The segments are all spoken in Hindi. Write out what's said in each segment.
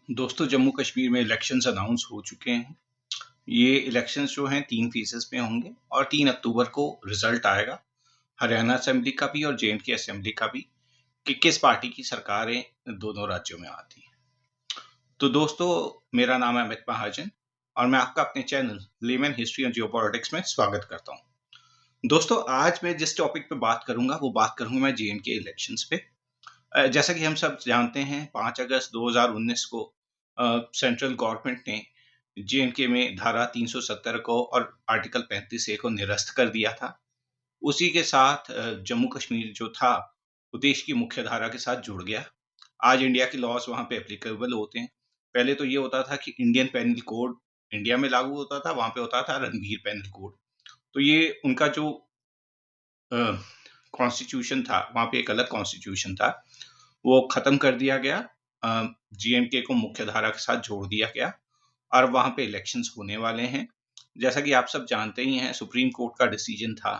दोस्तों, जम्मू कश्मीर में इलेक्शंस अनाउंस हो चुके हैं। ये इलेक्शंस जो हैं 3 फेजेस में होंगे और 3 अक्टूबर को रिजल्ट आएगा। हरियाणा असेंबली का भी और जे.एंड.के असेंबली का भी, कि किस पार्टी की सरकारें दोनों राज्यों में आती हैं। तो दोस्तों, मेरा नाम है अमित महाजन और मैं आपका अपने channel lemon history and geopolitics में स्वागत करता हूँ। दोस्तों, आज मैं जिस टॉपिक पे बात करूंगा वो बात करूंगा मैं जे.एंड.के इलेक्शंस पे। जैसा कि हम सब जानते हैं, 5 अगस्त 2019 को सेंट्रल गवर्नमेंट ने जे.एंड.के में धारा 370 को और आर्टिकल 35A को निरस्त कर दिया था। उसी के साथ जम्मू कश्मीर जो था, वो देश की मुख्य धारा के साथ जुड़ गया। आज इंडिया के लॉज वहाँ पे एप्लीकेबल होते हैं। पहले तो ये होता था कि इंडियन पेनल कोड इंडिया में लागू होता था, वहाँ पे होता था रणवीर पेनल कोड। तो ये उनका जो कॉन्स्टिट्यूशन था, वहाँ पे एक अलग कॉन्स्टिट्यूशन था, वो खत्म कर दिया गया। जे.एंड.के को मुख्य धारा के साथ जोड़ दिया गया और वहाँ पे इलेक्शंस होने वाले हैं। जैसा कि आप सब जानते ही हैं, सुप्रीम कोर्ट का डिसीजन था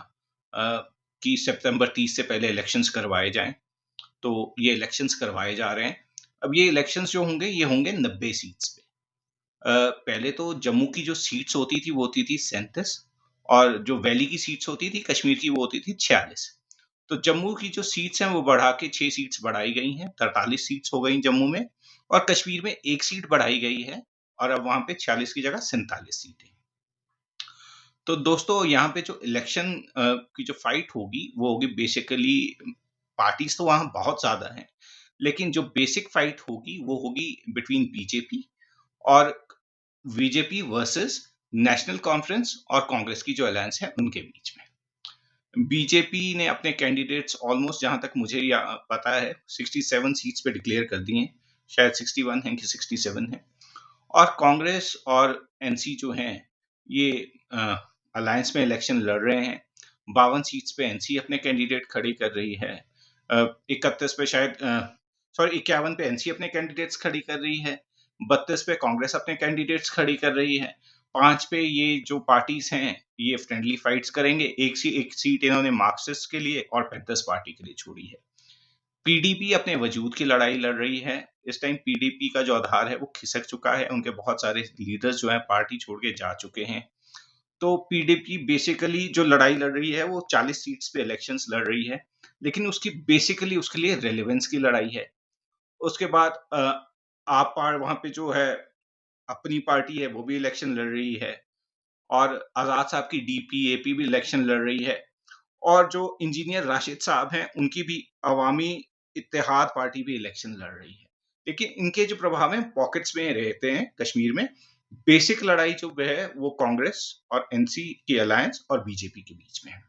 कि सितंबर 30 से पहले इलेक्शंस करवाए जाएं। तो ये इलेक्शंस करवाए जा रहे हैं। अब ये इलेक्शंस जो होंगे, ये होंगे 90 सीट्स पे। पहले तो जम्मू की जो सीट्स होती थी वो होती थी 37 और जो वैली की सीट्स होती थी कश्मीर की, वो होती थी 46। तो जम्मू की जो सीट्स हैं वो बढ़ा के 6 सीट्स बढ़ाई गई हैं, 43 सीट्स हो गई जम्मू में। और कश्मीर में 1 सीट बढ़ाई गई है और अब वहाँ पे 46 की जगह 47 सीटें। तो दोस्तों, यहाँ पे जो इलेक्शन की जो फाइट होगी वो होगी बेसिकली, पार्टीज तो वहाँ बहुत ज़्यादा हैं, लेकिन जो बेसिक फाइट होगी वो होगी बिटवीन बीजेपी और बीजेपी वर्सेस नेशनल कॉन्फ्रेंस और कांग्रेस की जो अलायंस है उनके बीच में। बीजेपी ने अपने कैंडिडेट्स ऑलमोस्ट, जहां तक मुझे पता है, 67 सीट्स पे डिक्लेयर कर दिए हैं। शायद 61 है कि 67 है। और कांग्रेस और एनसी जो हैं, ये अलायंस में इलेक्शन लड़ रहे हैं। 52 सीट्स पे एनसी अपने कैंडिडेट खड़ी कर रही है। 31 पे शायद, सॉरी, 51 पे एनसी अपने कैंडिडेट्स खड़ी कर रही है। 32 पे कांग्रेस अपने कैंडिडेट्स खड़ी कर रही है। 5 पे ये जो पार्टीज हैं ये फ्रेंडली फाइट्स करेंगे। एक सीट इन्होंने मार्क्सिस्ट के लिए और 35 पार्टी के लिए छोड़ी है। पीडीपी अपने वजूद की लड़ाई लड़ रही है। इस टाइम पीडीपी का जो आधार है वो खिसक चुका है। उनके बहुत सारे लीडर्स जो हैं पार्टी छोड़ के जा चुके हैं। तो पीडीपी बेसिकली जो लड़ाई लड़ रही है वो 40 सीट्स पे इलेक्शंस लड़ रही है, लेकिन उसकी बेसिकली उसके लिए रेलेवेंस की लड़ाई है। उसके बाद आप पार वहां पे जो है अपनी पार्टी है वो भी इलेक्शन लड़ रही है और आजाद साहब की डीपीएपी भी इलेक्शन लड़ रही है। और जो इंजीनियर राशिद साहब हैं उनकी भी अवामी इत्तेहाद पार्टी भी इलेक्शन लड़ रही है। लेकिन इनके जो प्रभाव हैं पॉकेट्स में रहते हैं कश्मीर में। बेसिक लड़ाई जो है वो कांग्रेस और एनसी की अलायंस और बीजेपी के बीच में है।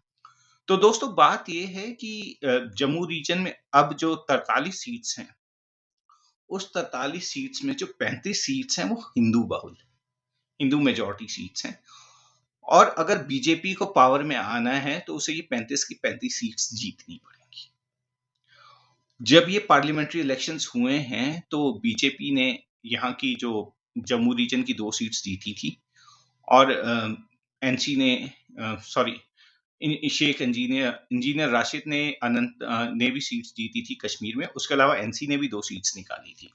तो दोस्तों, बात ये है कि जम्मू रीजन में अब जो 43 सीट्स हैं, उस 43 सीट्स में जो 35 सीट्स हैं वो हिंदू बहुल, हिंदू मेजॉरिटी सीट्स हैं। और अगर बीजेपी को पावर में आना है तो उसे ये 35 की 35 सीट्स जीतनी पड़ेंगी। जब ये पार्लियामेंट्री इलेक्शंस हुए हैं तो बीजेपी ने यहाँ की जो जम्मू रीजन की 2 सीट्स जीती थी और एनसी ने, सॉरी, शेख इंजीनियर राशिद ने ने भी सीट्स जीती थी कश्मीर में। उसके अलावा एनसी ने भी 2 सीट्स निकाली थी।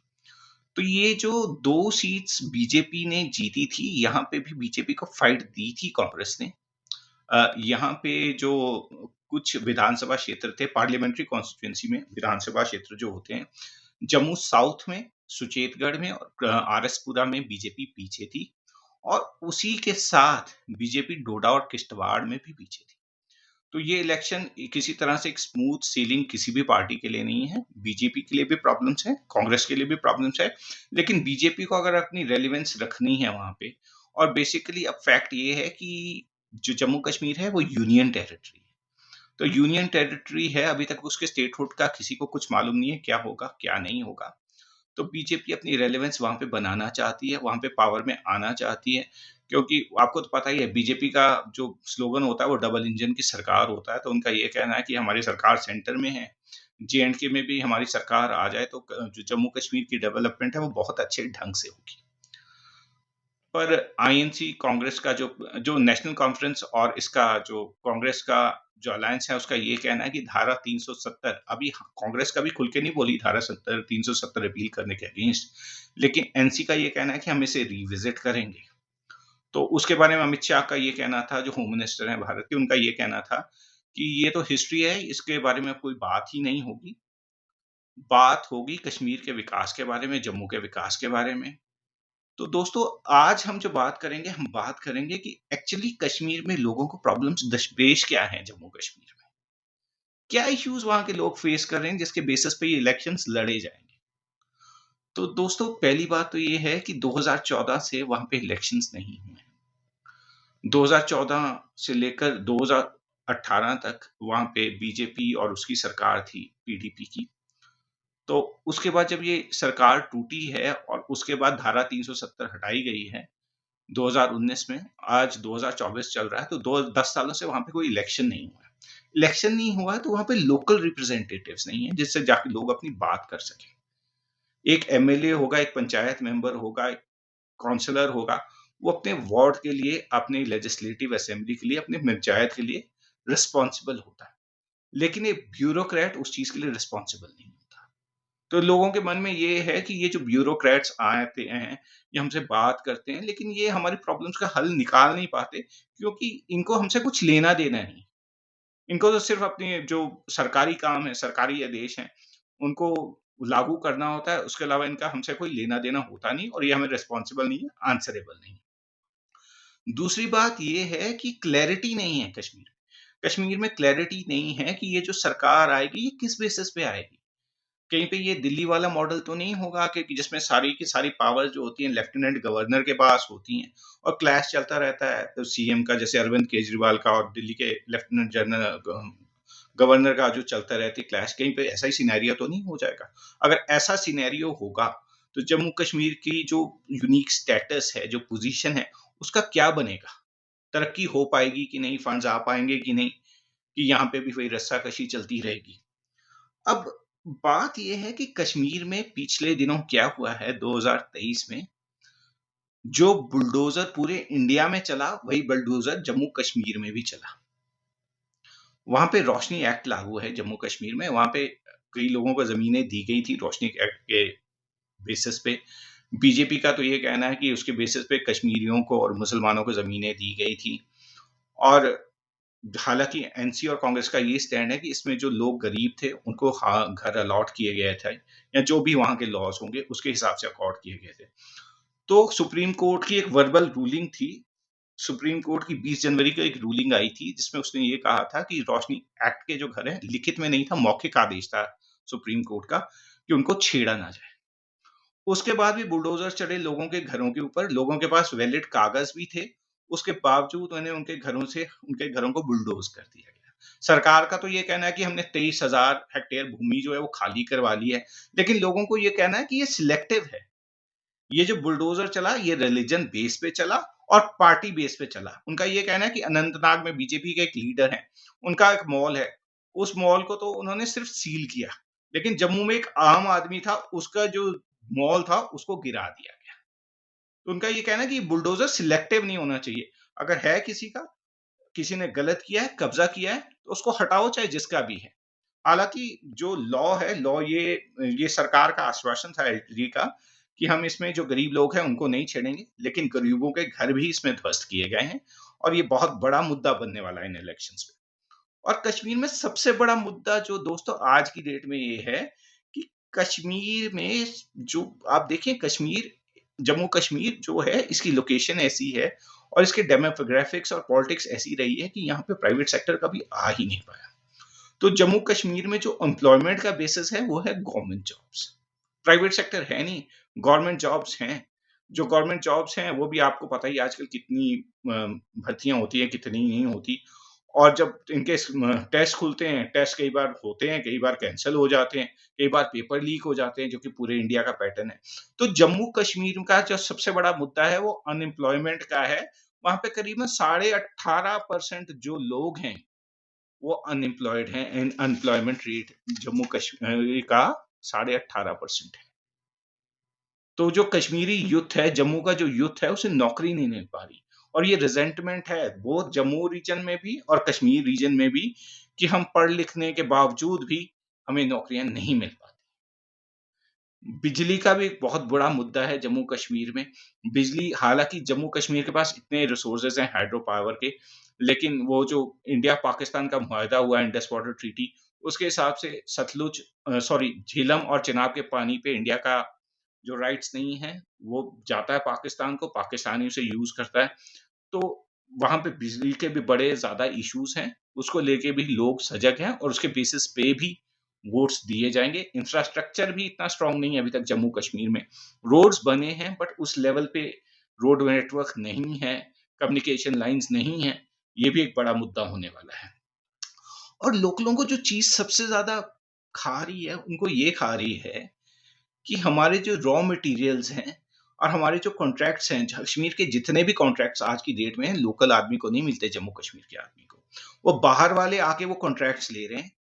तो ये जो 2 सीट्स बीजेपी ने जीती थी, यहाँ पे भी बीजेपी को फाइट दी थी कांग्रेस ने। यहाँ पे जो कुछ विधानसभा क्षेत्र थे पार्लियामेंट्री कॉन्स्टिट्यूएंसी में, विधानसभा क्षेत्र जो होते हैं, जम्मू साउथ में, सुचेतगढ़ में और आरएसपुरा में बीजेपी पीछे थी। और उसी के साथ बीजेपी डोडा और किश्तवाड़ में भी पीछे थी। तो ये इलेक्शन किसी तरह से एक स्मूथ सीलिंग किसी भी पार्टी के लिए नहीं है। बीजेपी के लिए भी प्रॉब्लम्स है, कांग्रेस के लिए भी प्रॉब्लम्स है, लेकिन बीजेपी को अगर अपनी रेलिवेंस रखनी है वहां पे, और बेसिकली अब फैक्ट ये है कि जो जम्मू कश्मीर है वो यूनियन टेरिटरी है। तो यूनियन टेरिटरी है, अभी तक उसके स्टेटहुड का किसी को कुछ मालूम नहीं है क्या होगा क्या नहीं होगा। तो बीजेपी अपनी रेलेवेंस वहां पे बनाना चाहती है, वहां पे पावर में आना चाहती है, क्योंकि आपको तो पता ही है बीजेपी का जो स्लोगन होता है वो डबल इंजन की सरकार होता है। तो उनका ये कहना है कि हमारी सरकार सेंटर में है, जे.एंड.के में भी हमारी सरकार आ जाए तो जो जम्मू कश्मीर की डेवलपमेंट है वो बहुत अच्छे ढंग से होगी। पर आईएनसी कांग्रेस का जो जो नेशनल कॉन्फ्रेंस और इसका जो कांग्रेस का जो अलायंस है उसका ये कहना है कि धारा 370 अभी कांग्रेस कभी खुल के नहीं बोली धारा 370 रिपील करने के अगेंस्ट, लेकिन एनसी का ये कहना है कि हम इसे रिविजिट करेंगे। तो उसके बारे में अमित शाह का ये कहना था, जो होम मिनिस्टर हैं भारत के, उनका ये कहना था कि ये तो हिस्ट्री है, इसके बारे में कोई बात ही नहीं होगी। बात होगी कश्मीर के विकास के बारे में, जम्मू के विकास के बारे में। तो दोस्तों, आज हम जो बात करेंगे, हम बात करेंगे कि एक्चुअली कश्मीर में लोगों को प्रॉब्लम्स दशपेश क्या हैं जम्मू कश्मीर में। क्या इश्यूज वहां के लोग फेस कर रहे हैं जिसके बेसिस पे ये इलेक्शंस लड़े जाएंगे। तो दोस्तों, पहली बात तो ये है कि 2014 से वहां पे इलेक्शंस नहीं हुए। 2014 से लेकर 2018 तक वहां पे बीजेपी और उसकी सरकार थी, पीडीपी की। तो उसके बाद जब ये सरकार टूटी है और उसके बाद धारा 370 हटाई गई है 2019 में, आज 2024 चल रहा है, तो 10 सालों से वहां पे कोई इलेक्शन नहीं हुआ है। इलेक्शन नहीं हुआ है तो वहां पे लोकल रिप्रेजेंटेटिव्स नहीं है जिससे जाके लोग अपनी बात कर सकें। एक एमएलए होगा, एक पंचायत मेंबर होगा, एक काउंसलर होगा, वो अपने वार्ड के लिए, अपने लेजिस्लेटिव असेंबली के लिए, अपने पंचायत के लिए रिस्पॉन्सिबल होता है, लेकिन एक ब्यूरोक्रेट उस चीज के लिए रिस्पॉन्सिबल नहीं होता। तो लोगों के मन में ये है कि ये जो ब्यूरोक्रेट्स आते हैं, ये हमसे बात करते हैं, लेकिन ये हमारी प्रॉब्लम्स का हल निकाल नहीं पाते, क्योंकि इनको हमसे कुछ लेना देना नहीं। इनको तो सिर्फ अपने जो सरकारी काम है, सरकारी आदेश हैं, उनको लागू करना होता है। उसके अलावा इनका हमसे कोई लेना देना होता नहीं और ये हमें रिस्पॉन्सिबल नहीं है, आंसरेबल नहीं। दूसरी बात ये है कि क्लैरिटी नहीं है कश्मीर में। कश्मीर में क्लैरिटी नहीं है कि ये जो सरकार आएगी, ये किस बेसिस पे आएगी। कहीं पे ये दिल्ली वाला मॉडल तो नहीं होगा कि जिसमें सारी की सारी पावर जो होती हैं लेफ्टिनेंट गवर्नर के पास होती हैं और क्लैश चलता रहता है, तो सीएम का, जैसे अरविंद केजरीवाल का और दिल्ली के लेफ्टिनेंट जनरल गवर्नर का जो चलता रहती क्लैश, कहीं पे ऐसा ही सिनेरियो तो नहीं हो जाएगा। अगर ऐसा सिनेरियो होगा तो जम्मू कश्मीर की जो यूनिक स्टेटस है, जो पोजीशन है, उसका क्या बनेगा। तरक्की हो पाएगी कि नहीं, फंड्स आ पाएंगे कि नहीं, कि यहाँ पे भी वही रस्साकशी चलती रहेगी। अब बात यह है कि कश्मीर में पिछले दिनों क्या हुआ है 2023 में, जो बुलडोजर पूरे इंडिया में चला, वही बुलडोजर जम्मू कश्मीर में भी चला। वहां पे रोशनी एक्ट लागू है जम्मू कश्मीर में। वहां पे कई लोगों को जमीनें दी गई थी रोशनी एक्ट के बेसिस पे। बीजेपी का तो ये कहना है कि उसके बेसिस पे कश्मीरियों को और मुसलमानों को जमीनें दी गई थी। और हालांकि एनसी और कांग्रेस का ये स्टैंड है कि इसमें जो लोग गरीब थे उनको घर अलॉट किए गए थे, या जो भी वहां के लॉज होंगे उसके हिसाब से अकॉर्ड किए गए थे। तो सुप्रीम कोर्ट की एक वर्बल रूलिंग थी। सुप्रीम कोर्ट की 20 जनवरी को एक रूलिंग आई थी जिसमें उसने ये कहा था कि रोशनी एक्ट के जो घर हैं, लिखित में नहीं था, मौखिक आदेश था सुप्रीम कोर्ट का, कि उनको छेड़ा ना जाए। उसके बाद भी बुलडोजर चढ़े लोगों के घरों के ऊपर, लोगों के पास वैलिड कागज भी थे, उसके बावजूद उन्हें उनके घरों को बुलडोज कर दिया गया। सरकार का तो ये कहना है कि हमने 23,000 हेक्टेयर भूमि जो है वो खाली करवा ली है, लेकिन लोगों को ये कहना है कि ये सिलेक्टिव है। ये जो बुलडोजर चला, ये रिलीजन बेस पे चला और पार्टी बेस पे चला। उनका ये कहना है कि अनंतनाग में बीजेपी के एक लीडर हैं, उनका एक मॉल है, उस मॉल को तो उन्होंने सिर्फ सील किया, लेकिन जम्मू में एक आम आदमी था, उसका जो मॉल था उसको गिरा दिया गया। तो उनका ये कहना है कि बुलडोजर सिलेक्टिव नहीं होना चाहिए। अगर है किसी ने गलत किया है, कब्जा किया है, तो उसको हटाओ, चाहे जिसका भी है। हालांकि जो लॉ है, लॉ ये सरकार का आश्वासन था एलजी का कि हम इसमें जो गरीब लोग हैं उनको नहीं छेड़ेंगे, लेकिन गरीबों के घर भी इसमें ध्वस्त किए गए हैं और ये बहुत बड़ा मुद्दा बनने वाला है इन इलेक्शंस में। और कश्मीर में सबसे बड़ा मुद्दा जो दोस्तों आज की डेट में ये है कि कश्मीर में जो आप देखें, कश्मीर, जम्मू कश्मीर जो है, इसकी लोकेशन ऐसी है और इसके डेमोग्राफिक्स और पॉलिटिक्स ऐसी रही है कि यहाँ पे प्राइवेट सेक्टर कभी आ ही नहीं पाया। तो जम्मू कश्मीर में जो एम्प्लॉयमेंट का बेसिस है वो है गवर्नमेंट जॉब्स। प्राइवेट सेक्टर है नहीं, गवर्नमेंट जॉब्स हैं। जो गवर्नमेंट जॉब्स हैं वो भी आपको पता ही आजकल कितनी भर्तियां होती हैं, कितनी नहीं होती। और जब इनके टेस्ट खुलते हैं, टेस्ट कई बार होते हैं, कई बार कैंसिल हो जाते हैं, कई बार पेपर लीक हो जाते हैं, जो कि पूरे इंडिया का पैटर्न है। तो जम्मू कश्मीर का जो सबसे बड़ा मुद्दा है वो अनएम्प्लॉयमेंट का है। वहां पे करीबन 18.5% जो लोग हैं वो अनएम्प्लॉयड हैं। And unemployment rate Jammu Kashmir का 18.5% है। तो जो कश्मीरी यूथ है, जम्मू का जो यूथ है, उसे नौकरी नहीं मिल पा रही। और ये रिजेंटमेंट है बोथ जम्मू रीजन में भी और कश्मीर रीजन में भी कि हम पढ़ लिखने के बावजूद भी हमें नौकरियां नहीं मिल पाती। बिजली का भी एक बहुत बड़ा मुद्दा है जम्मू कश्मीर में। बिजली हालाँकि जम्मू कश्मीर के पास इतने रिसोर्सेज़ हैं हाइड्रो पावर के, लेकिन वो जो इंडिया-पाकिस्तान का मुआहदा हुआ है इंडस वाटर ट्रीटी, उसके हिसाब से झेलम और चिनाब के पानी पे इंडिया का जो राइट्स नहीं है, वो जाता है पाकिस्तान को, पाकिस्तानी उसे यूज़ करता है। तो वहाँ पे बिजली के भी बड़े ज़्यादा इश्यूज़ हैं, उसको लेके भी लोग सजग हैं और उसके बेसिस पे भी वोट्स दिए जाएँगे। इंफ्रास्ट्रक्चर भी इतना स्ट्रॉन्ग नहीं है अभी तक जम्मू कश्मीर में। रोड्स बने हैं बट उस लेवल पे रोड नेटवर्क नहीं है, कम्युनिकेशन लाइन्स नहीं हैं, ये भी एक बड़ा मुद्दा होने वाला है। और लोकलों को जो चीज़ सबसे ज़्यादा खा रही है, उनको ये खा रही है कि हमारे जो रॉ मटेरियल्स हैं और हमारे जो कॉन्ट्रैक्ट्स हैं, कश्मीर के जितने भी कॉन्ट्रैक्ट्स आज की डेट में हैं, लोकल आदमी को नहीं मिलते जम्मू कश्मीर के आदमी को। वो बाहर वाले आके वो कॉन्ट्रैक्ट्स ले रहे हैं।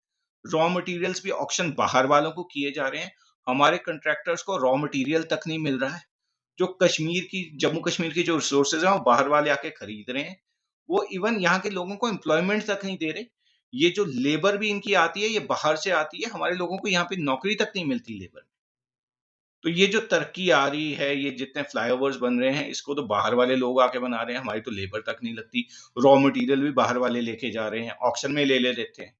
रॉ मटेरियल्स भी ऑक्शन बाहर वालों को किए जा रहे हैं। हमारे कॉन्ट्रैक्टर्स को रॉ मटेरियल तक नहीं मिल रहा है। जो जम्मू कश्मीर की जो रिसोर्सेज़ हैं, वो बाहर वाले आके खरीद रहे हैं। वो इवन यहाँ के लोगों को एम्प्लॉयमेंट तक नहीं दे रहे। ये जो लेबर भी इनकी आती है, ये बाहर से आती है। हमारे लोगों को यहाँ पे नौकरी तक नहीं मिलती लेबर। तो ये जो तरक्की आ रही है, ये जितने फ्लाईओवर्स बन रहे हैं, इसको तो बाहर वाले लोग आके बना रहे हैं, हमारी तो लेबर तक नहीं लगती। रॉ मटेरियल भी बाहर वाले लेके जा रहे हैं, ऑक्शन में ले लेते हैं।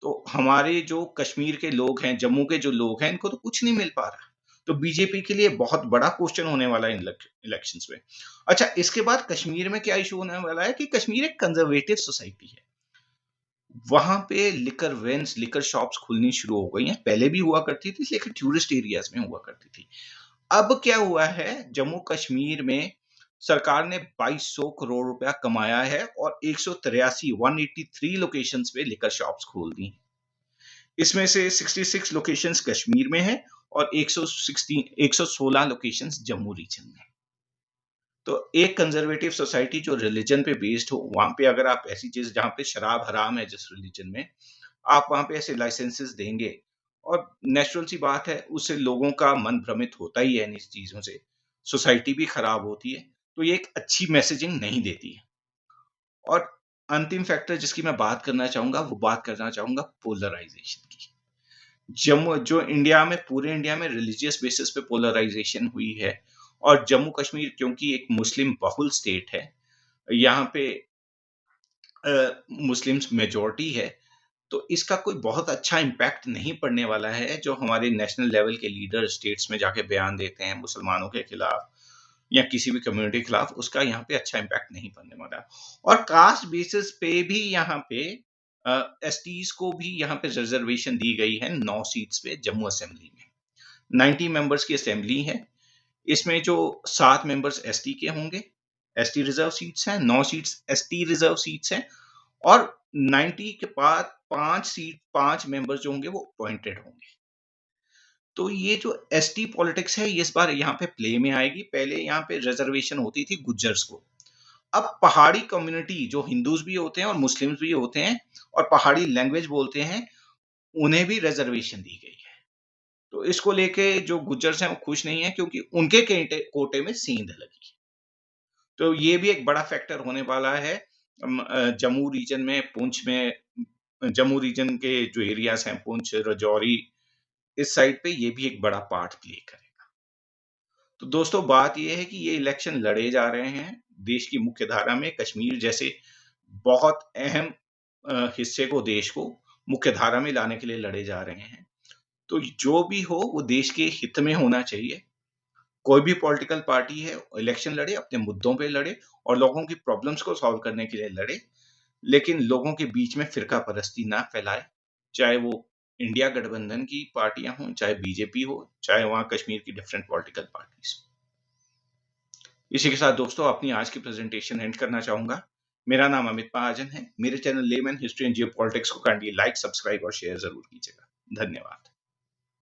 तो हमारे जो कश्मीर के लोग हैं, जम्मू के जो लोग हैं, इनको तो कुछ नहीं मिल पा रहा। तो बीजेपी के लिए बहुत बड़ा क्वेश्चन होने वाला है इलेक्शंस में। अच्छा, इसके बाद कश्मीर में क्या इश्यू होने वाला है कि कश्मीर एक कंजर्वेटिव सोसाइटी है। वहाँ पे लिकर वेन्स, लिकर शॉप्स खुलनी शुरू हो गई हैं। पहले भी हुआ करती थी, लेकिन टूरिस्ट एरियाज़ में हुआ करती थी। अब क्या हुआ है, जम्मू कश्मीर में सरकार ने 2200 करोड़ रुपया कमाया है और 183 लोकेशंस पे लिकर शॉप्स खोल दी। इसमें से 66 लोकेशंस कश्मीर में है और 116 लोकेशंस जम्मू रीजन में। तो एक कंजर्वेटिव सोसाइटी जो रिलीजन पे बेस्ड हो, वहाँ पे अगर आप ऐसी चीज़ जहाँ पे शराब हराम है जिस रिलीजन में, आप वहाँ पे ऐसे लाइसेंसेस देंगे और नेचुरल सी बात है, उससे लोगों का मन भ्रमित होता ही है इन चीज़ों से, सोसाइटी भी खराब होती है, तो ये एक अच्छी मैसेजिंग नहीं देती है। और अंतिम फैक्टर जिसकी मैं बात करना चाहूँगा, वो बात करना चाहूँगा पोलराइज़ेशन की। जो इंडिया में पूरे इंडिया में रिलीजियस बेसिस पे पोलराइज़ेशन हुई है और जम्मू कश्मीर क्योंकि एक मुस्लिम बहुल स्टेट है, यहाँ पे मुस्लिम्स मेजॉरिटी है, तो इसका कोई बहुत अच्छा इम्पैक्ट नहीं पड़ने वाला है, जो हमारे नेशनल लेवल के लीडर स्टेट्स में जाके बयान देते हैं मुसलमानों के खिलाफ या किसी भी कम्युनिटी के खिलाफ, उसका यहाँ पे अच्छा इम्पैक्ट नहीं पड़ने वाला है। और कास्ट बेसिस पे भी यहाँ पे एसटीज को भी यहाँ पे रिजर्वेशन दी गई है 9 सीट्स पे जम्मू असेंबली में। 90 मेंबर्स की असेंबली है। इसमें जो 7 मेंबर्स एसटी के होंगे, एसटी रिजर्व सीट्स हैं, 9 सीट्स एसटी रिजर्व सीट्स हैं और 90 के बाद 5 मेंबर्स जो होंगे वो अपॉइंटेड होंगे। तो ये जो एसटी पॉलिटिक्स है, ये इस बार यहाँ पे प्ले में आएगी। पहले यहाँ पे रिजर्वेशन होती थी गुज्जर्स को। अब पहाड़ी कम्युनिटी जो हिंदूज भी होते हैं और मुस्लिम्स भी होते हैं और पहाड़ी लैंग्वेज बोलते हैं, उन्हें भी रिजर्वेशन दी गई है। तो इसको लेके जो गुज्जर्स हैं वो खुश नहीं है क्योंकि उनके कोटे में सेंध लगी। तो ये भी एक बड़ा फैक्टर होने वाला है जम्मू रीजन में, पुंछ में, जम्मू रीजन के जो एरियाज हैं पुंछ, राजौरी, इस साइड पे ये भी एक बड़ा पार्ट प्ले करेगा। तो दोस्तों बात ये है कि ये इलेक्शन लड़े जा रहे हैं देश की मुख्य धारा में, कश्मीर जैसे बहुत अहम हिस्से को, देश को मुख्य धारा में लाने के लिए लड़े जा रहे हैं। तो जो भी हो वो देश के हित में होना चाहिए। कोई भी पॉलिटिकल पार्टी है, इलेक्शन लड़े, अपने मुद्दों पे लड़े और लोगों की प्रॉब्लम्स को सॉल्व करने के लिए लड़े, लेकिन लोगों के बीच में फ़िरका परस्ती ना फैलाए। चाहे वो इंडिया गठबंधन की पार्टियाँ हों, चाहे बीजेपी हो, चाहे वहाँ कश्मीर की डिफरेंट पॉलिटिकल पार्टीज़ हों। इसी के साथ दोस्तों अपनी आज की प्रेज़ेंटेशन एंड करना चाहूँगा। मेरा नाम अमित महाजन है। मेरे channel layman history and geopolitics को काइंडली लाइक, सब्सक्राइब और शेयर ज़रूर कीजिएगा। धन्यवाद।